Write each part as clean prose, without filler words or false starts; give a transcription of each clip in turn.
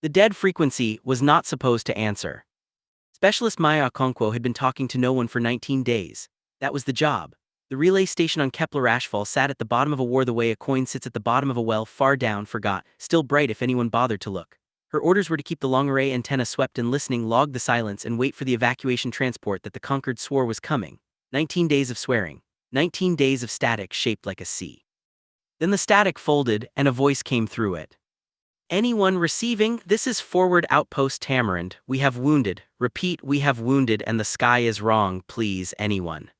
The dead frequency was not supposed to answer. Specialist Maya Okonkwo had been talking to no one for 19 days. That was the job. The relay station on Kepler Ashfall sat at the bottom of a war the way a coin sits at the bottom of a well, far down, forgot, still bright if anyone bothered to look. Her orders were to keep the long-array antenna swept and listening, log the silence, and wait for the evacuation transport that the conquered swore was coming. 19 days of swearing. 19 days of static shaped like a C. Then the static folded, and a voice came through it. Anyone receiving? This is Forward Outpost Tamarind. We have wounded. Repeat, we have wounded and the sky is wrong. Please, anyone.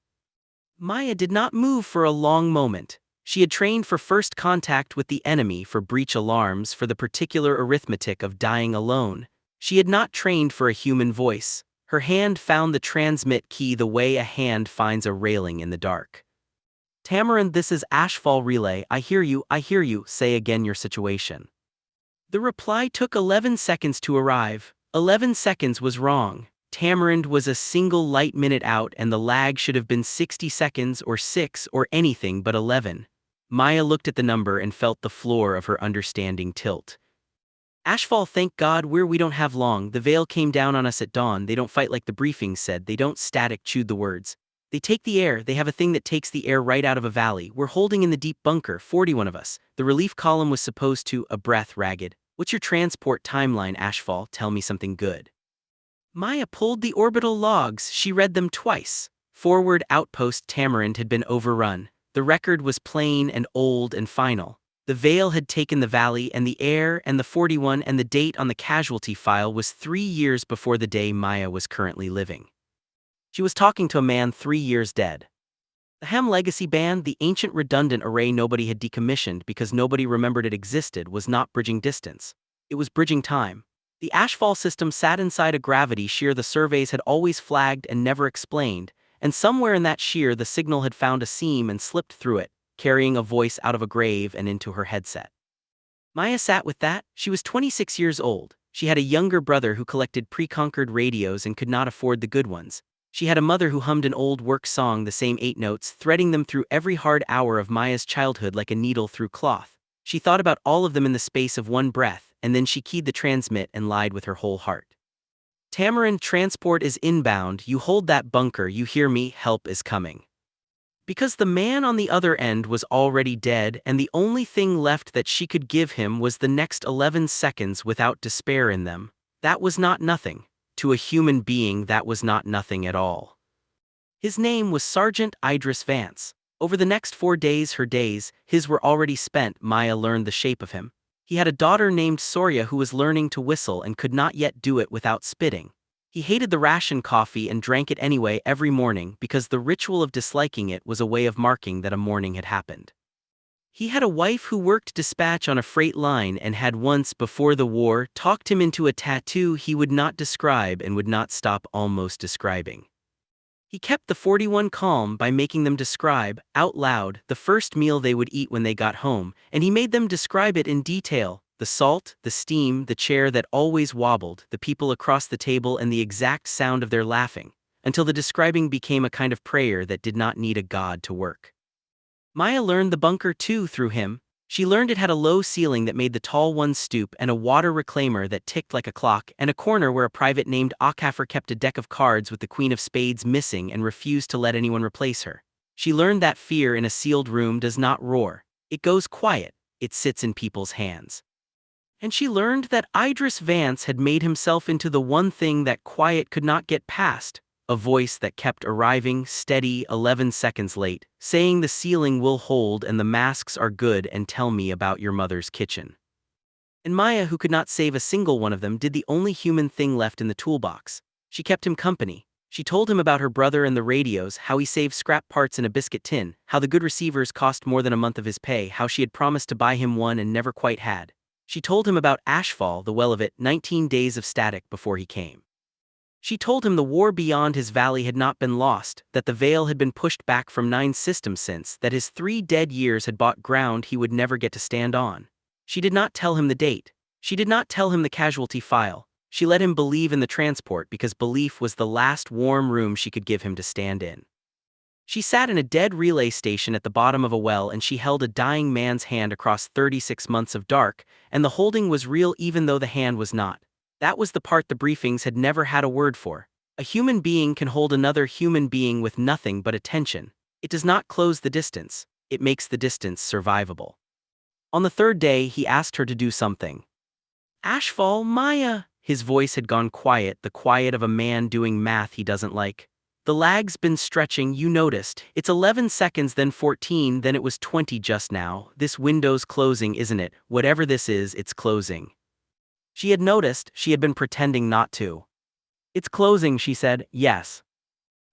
Maya did not move for a long moment. She had trained for first contact with the enemy, for breach alarms, for the particular arithmetic of dying alone. She had not trained for a human voice. Her hand found the transmit key the way a hand finds a railing in the dark. Tamarind, this is Ashfall Relay. I hear you, I hear you. Say again your situation. The reply took 11 seconds to arrive. 11 seconds was wrong. Tamarind was a single light minute out and the lag should have been 60 seconds or 6 or anything but 11. Maya looked at the number and felt the floor of her understanding tilt. Ashfall, thank God we don't have long. The veil came down on us at dawn. They don't fight like the briefing said. They don't, static chewed the words. They take the air. They have a thing that takes the air right out of a valley. We're holding in the deep bunker, 41 of us. The relief column was supposed to, a breath ragged. What's your transport timeline, Ashfall? Tell me something good. Maya pulled the orbital logs. She read them twice. Forward Outpost Tamarind had been overrun. The record was plain and old and final. The veil had taken the valley and the air and the 41, and the date on the casualty file was 3 years before the day Maya was currently living. She was talking to a man 3 years dead. The Ham Legacy Band, the ancient redundant array nobody had decommissioned because nobody remembered it existed, was not bridging distance. It was bridging time. The Ashfall system sat inside a gravity shear the surveys had always flagged and never explained, and somewhere in that shear the signal had found a seam and slipped through it, carrying a voice out of a grave and into her headset. Maya sat with that. She was 26 years old. She had a younger brother who collected pre-conquered radios and could not afford the good ones. She had a mother who hummed an old work song, the same 8 notes, threading them through every hard hour of Maya's childhood like a needle through cloth. She thought about all of them in the space of one breath, and then she keyed the transmit and lied with her whole heart. Tamarind, transport is inbound. You hold that bunker, you hear me, help is coming. Because the man on the other end was already dead, and the only thing left that she could give him was the next 11 seconds without despair in them. That was not nothing. To a human being, that was not nothing at all. His name was Sergeant Idris Vance. Over the next 4 days, her days, his were already spent. Maya learned the shape of him. He had a daughter named Soria who was learning to whistle and could not yet do it without spitting. He hated the ration coffee and drank it anyway every morning because the ritual of disliking it was a way of marking that a morning had happened. He had a wife who worked dispatch on a freight line and had once, before the war, talked him into a tattoo he would not describe and would not stop almost describing. He kept the 41 calm by making them describe, out loud, the first meal they would eat when they got home, and he made them describe it in detail: the salt, the steam, the chair that always wobbled, the people across the table, and the exact sound of their laughing, until the describing became a kind of prayer that did not need a god to work. Maya learned the bunker too through him. She learned it had a low ceiling that made the tall ones stoop, and a water reclaimer that ticked like a clock, and a corner where a private named Okafor kept a deck of cards with the Queen of Spades missing and refused to let anyone replace her. She learned that fear in a sealed room does not roar. It goes quiet. It sits in people's hands. And she learned that Idris Vance had made himself into the one thing that quiet could not get past. A voice that kept arriving, steady, 11 seconds late, saying the ceiling will hold and the masks are good, and tell me about your mother's kitchen. And Maya, who could not save a single one of them, did the only human thing left in the toolbox. She kept him company. She told him about her brother and the radios, how he saved scrap parts in a biscuit tin, how the good receivers cost more than a month of his pay, how she had promised to buy him one and never quite had. She told him about Ashfall, the well of it, 19 days of static before he came. She told him the war beyond his valley had not been lost, that the veil had been pushed back from 9 systems since, that his 3 dead years had bought ground he would never get to stand on. She did not tell him the date. She did not tell him the casualty file. She let him believe in the transport because belief was the last warm room she could give him to stand in. She sat in a dead relay station at the bottom of a well and she held a dying man's hand across 36 months of dark, and the holding was real even though the hand was not. That was the part the briefings had never had a word for. A human being can hold another human being with nothing but attention. It does not close the distance, it makes the distance survivable. On the third day, he asked her to do something. Ashfall, Maya. His voice had gone quiet, the quiet of a man doing math he doesn't like. The lag's been stretching, you noticed. It's 11 seconds, then 14, then it was 20 just now. This window's closing, isn't it? Whatever this is, it's closing. She had noticed, she had been pretending not to. It's closing, she said, yes.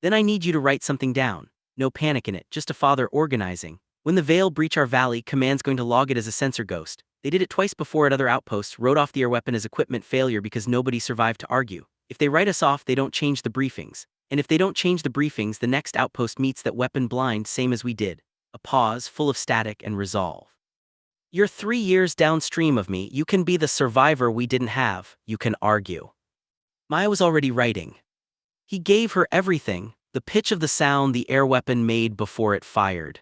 Then I need you to write something down. No panic in it, just a father organizing. When the Veil breach our valley, command's going to log it as a sensor ghost. They did it twice before at other outposts, wrote off the air weapon as equipment failure because nobody survived to argue. If they write us off, they don't change the briefings. And if they don't change the briefings, the next outpost meets that weapon blind, same as we did. A pause, full of static and resolve. You're 3 years downstream of me, you can be the survivor we didn't have, you can argue. Maya was already writing. He gave her everything, the pitch of the sound the air weapon made before it fired.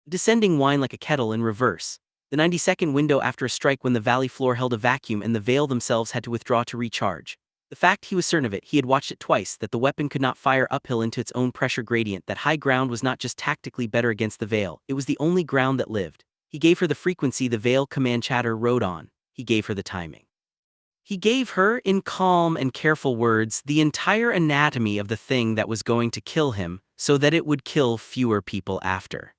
Descending whine like a kettle in reverse. The 90-second window after a strike when the valley floor held a vacuum and the Veil themselves had to withdraw to recharge. The fact he was certain of it, he had watched it twice, that the weapon could not fire uphill into its own pressure gradient, that high ground was not just tactically better against the Veil, it was the only ground that lived. He gave her the frequency the Veil command chatter rode on. He gave her the timing. He gave her, in calm and careful words, the entire anatomy of the thing that was going to kill him, so that it would kill fewer people after.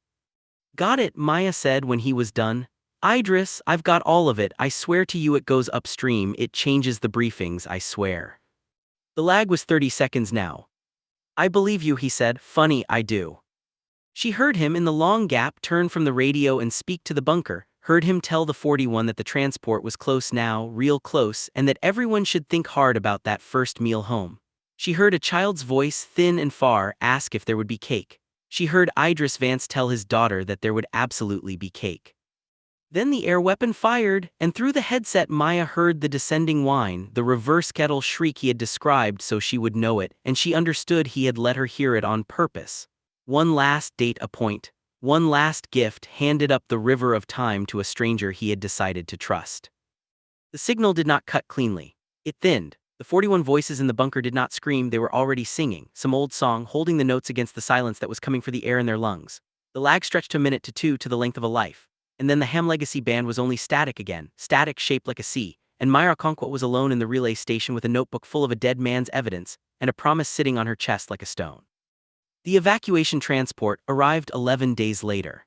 Got it, Maya said when he was done. Idris, I've got all of it, I swear to you it goes upstream, it changes the briefings, I swear. The lag was 30 seconds now. I believe you, he said, funny, I do. She heard him in the long gap turn from the radio and speak to the bunker, heard him tell the 41 that the transport was close now, real close, and that everyone should think hard about that first meal home. She heard a child's voice, thin and far, ask if there would be cake. She heard Idris Vance tell his daughter that there would absolutely be cake. Then the air weapon fired, and through the headset Maya heard the descending whine, the reverse kettle shriek he had described so she would know it, and she understood he had let her hear it on purpose. One last data point, one last gift handed up the river of time to a stranger he had decided to trust. The signal did not cut cleanly. It thinned. The 41 voices in the bunker did not scream, they were already singing, some old song, holding the notes against the silence that was coming for the air in their lungs. The lag stretched a minute to two to the length of a life. And then the Ham Legacy band was only static again, static shaped like a C, and Myra Conquet was alone in the relay station with a notebook full of a dead man's evidence, and a promise sitting on her chest like a stone. The evacuation transport arrived 11 days later.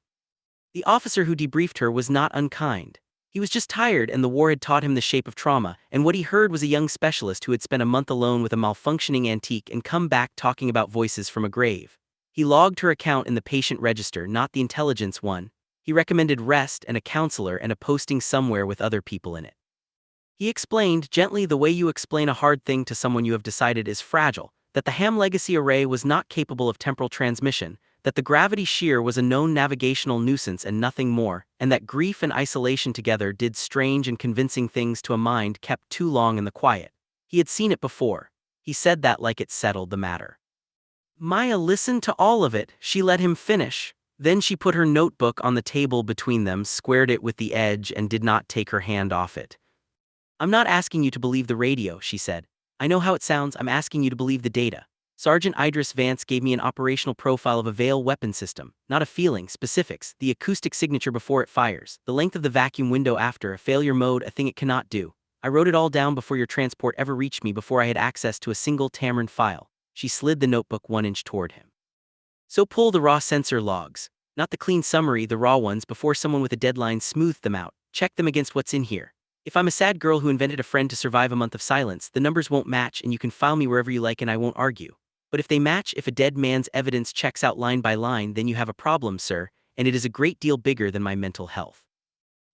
The officer who debriefed her was not unkind. He was just tired and the war had taught him the shape of trauma, and what he heard was a young specialist who had spent a month alone with a malfunctioning antique and come back talking about voices from a grave. He logged her account in the patient register, not the intelligence one. He recommended rest and a counselor and a posting somewhere with other people in it. He explained, gently the way you explain a hard thing to someone you have decided is fragile, that the Ham Legacy array was not capable of temporal transmission, that the gravity shear was a known navigational nuisance and nothing more, and that grief and isolation together did strange and convincing things to a mind kept too long in the quiet. He had seen it before. He said that like it settled the matter. Maya listened to all of it, she let him finish. Then she put her notebook on the table between them, squared it with the edge, and did not take her hand off it. I'm not asking you to believe the radio, she said. I know how it sounds, I'm asking you to believe the data. Sergeant Idris Vance gave me an operational profile of a Veil weapon system, not a feeling, specifics, the acoustic signature before it fires, the length of the vacuum window after, a failure mode, a thing it cannot do. I wrote it all down before your transport ever reached me, before I had access to a single Tamarind file. She slid the notebook 1 inch toward him. So pull the raw sensor logs. Not the clean summary, the raw ones, before someone with a deadline smoothed them out. Check them against what's in here. If I'm a sad girl who invented a friend to survive a month of silence, the numbers won't match and you can file me wherever you like and I won't argue. But if they match, if a dead man's evidence checks out line by line, then you have a problem, sir, and it is a great deal bigger than my mental health.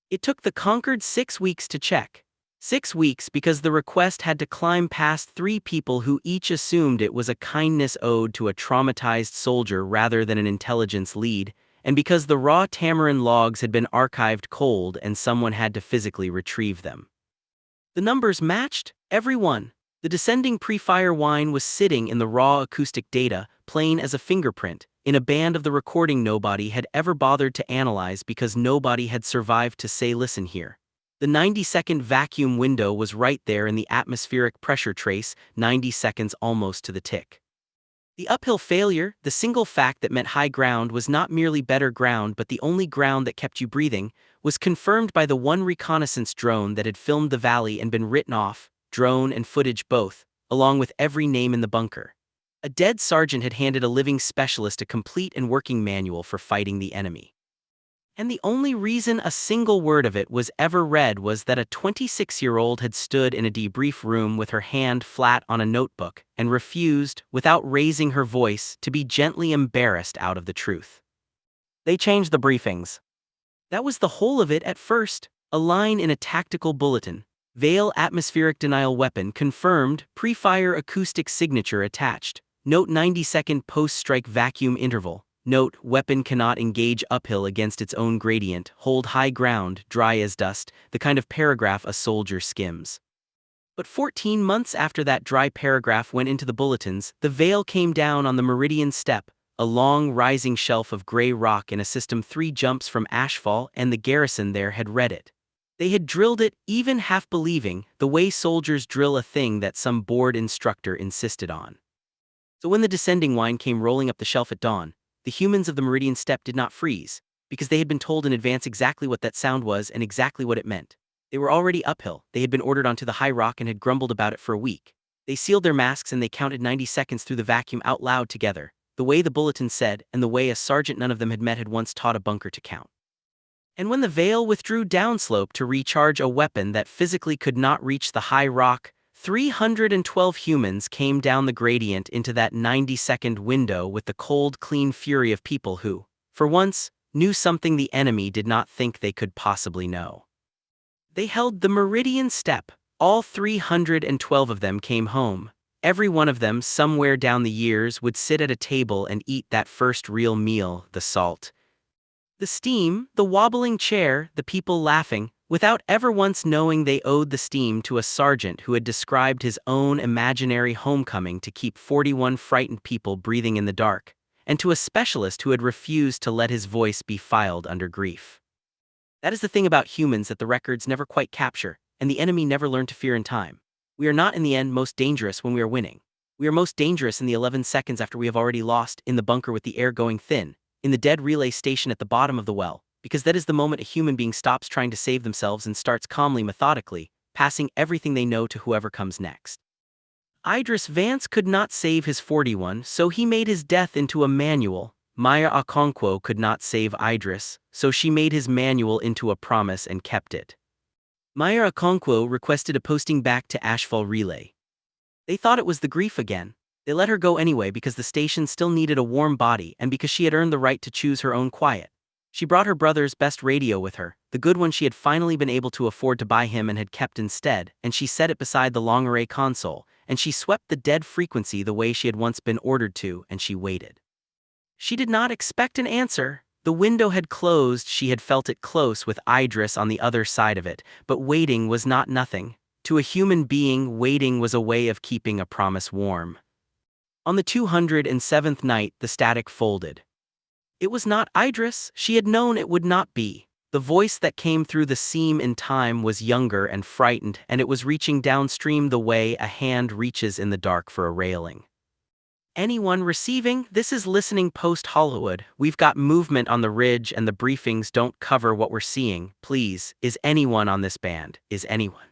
It took the conquered 6 weeks to check. 6 weeks because the request had to climb past 3 people who each assumed it was a kindness owed to a traumatized soldier rather than an intelligence lead, and because the raw Tamarind logs had been archived cold and someone had to physically retrieve them. The numbers matched, every one. The descending pre-fire whine was sitting in the raw acoustic data, plain as a fingerprint, in a band of the recording nobody had ever bothered to analyze because nobody had survived to say listen here. The 90-second vacuum window was right there in the atmospheric pressure trace, 90 seconds almost to the tick. The uphill failure, the single fact that meant high ground was not merely better ground but the only ground that kept you breathing, was confirmed by the one reconnaissance drone that had filmed the valley and been written off, drone and footage both, along with every name in the bunker. A dead sergeant had handed a living specialist a complete and working manual for fighting the enemy. And the only reason a single word of it was ever read was that a 26-year-old had stood in a debrief room with her hand flat on a notebook and refused, without raising her voice, to be gently embarrassed out of the truth. They changed the briefings. That was the whole of it at first. A line in a tactical bulletin. Veil atmospheric denial weapon confirmed, pre-fire acoustic signature attached. Note 90-second post-strike vacuum interval. Note, weapon cannot engage uphill against its own gradient, hold high ground, dry as dust, the kind of paragraph a soldier skims. But 14 months after that dry paragraph went into the bulletins, the veil came down on the Meridian Steppe, a long rising shelf of gray rock in a system 3 jumps from Ashfall, and the garrison there had read it. They had drilled it, even half believing, the way soldiers drill a thing that some bored instructor insisted on. So when the descending wine came rolling up the shelf at dawn, the humans of the Meridian Steppe did not freeze, because they had been told in advance exactly what that sound was and exactly what it meant. They were already uphill, they had been ordered onto the high rock and had grumbled about it for a week. They sealed their masks and they counted 90 seconds through the vacuum out loud together, the way the bulletin said and the way a sergeant none of them had met had once taught a bunker to count. And when the veil withdrew downslope to recharge a weapon that physically could not reach the high rock, 312 humans came down the gradient into that 90-second window with the cold, clean fury of people who, for once, knew something the enemy did not think they could possibly know. They held the Meridian Steppe. All 312 of them came home. Every one of them, somewhere down the years, would sit at a table and eat that first real meal, the salt. The steam, the wobbling chair, the people laughing, without ever once knowing they owed the steam to a sergeant who had described his own imaginary homecoming to keep 41 frightened people breathing in the dark, and to a specialist who had refused to let his voice be filed under grief. That is the thing about humans that the records never quite capture, and the enemy never learned to fear in time. We are not in the end most dangerous when we are winning. We are most dangerous in the 11 seconds after we have already lost, in the bunker with the air going thin, in the dead relay station at the bottom of the well, because that is the moment a human being stops trying to save themselves and starts calmly, methodically, passing everything they know to whoever comes next. Idris Vance could not save his 41, so he made his death into a manual. Maya Okonkwo could not save Idris, so she made his manual into a promise and kept it. Maya Okonkwo requested a posting back to Ashfall Relay. They thought it was the grief again. They let her go anyway because the station still needed a warm body and because she had earned the right to choose her own quiet. She brought her brother's best radio with her, the good one she had finally been able to afford to buy him and had kept instead, and she set it beside the long-array console, and she swept the dead frequency the way she had once been ordered to, and she waited. She did not expect an answer. The window had closed, she had felt it close with Idris on the other side of it, but waiting was not nothing. To a human being, waiting was a way of keeping a promise warm. On the 207th night, the static folded. It was not Idris, she had known it would not be. The voice that came through the seam in time was younger and frightened, and it was reaching downstream the way a hand reaches in the dark for a railing. Anyone receiving? This is listening post Hollywood. We've got movement on the ridge and the briefings don't cover what we're seeing. Please, is anyone on this band? Is anyone?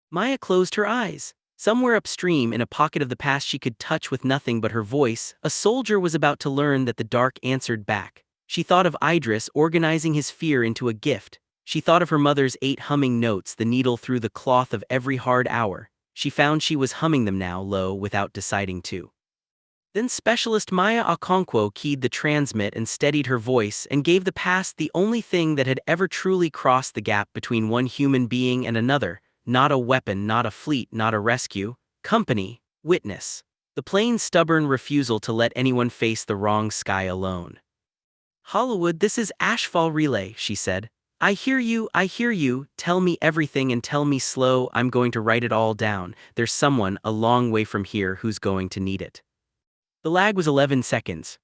Maya closed her eyes. Somewhere upstream, in a pocket of the past she could touch with nothing but her voice, a soldier was about to learn that the dark answered back. She thought of Idris organizing his fear into a gift. She thought of her mother's 8 humming notes, the needle through the cloth of every hard hour. She found she was humming them now, low, without deciding to. Then Specialist Maya Okonkwo keyed the transmit and steadied her voice and gave the past the only thing that had ever truly crossed the gap between one human being and another. Not a weapon, not a fleet, not a rescue. Company, witness. The plane's stubborn refusal to let anyone face the wrong sky alone. Hollywood, this is Ashfall Relay, she said. I hear you, tell me everything and tell me slow, I'm going to write it all down. There's someone a long way from here who's going to need it. The lag was 11 seconds.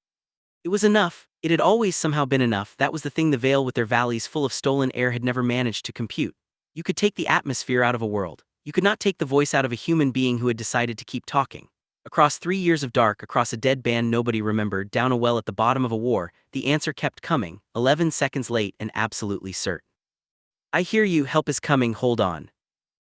It was enough. It had always somehow been enough. That was the thing the Veil with their valleys full of stolen air had never managed to compute. You could take the atmosphere out of a world. You could not take the voice out of a human being who had decided to keep talking. Across 3 years of dark, across a dead band nobody remembered, down a well at the bottom of a war, the answer kept coming, 11 seconds late and absolutely certain. I hear you, help is coming, hold on.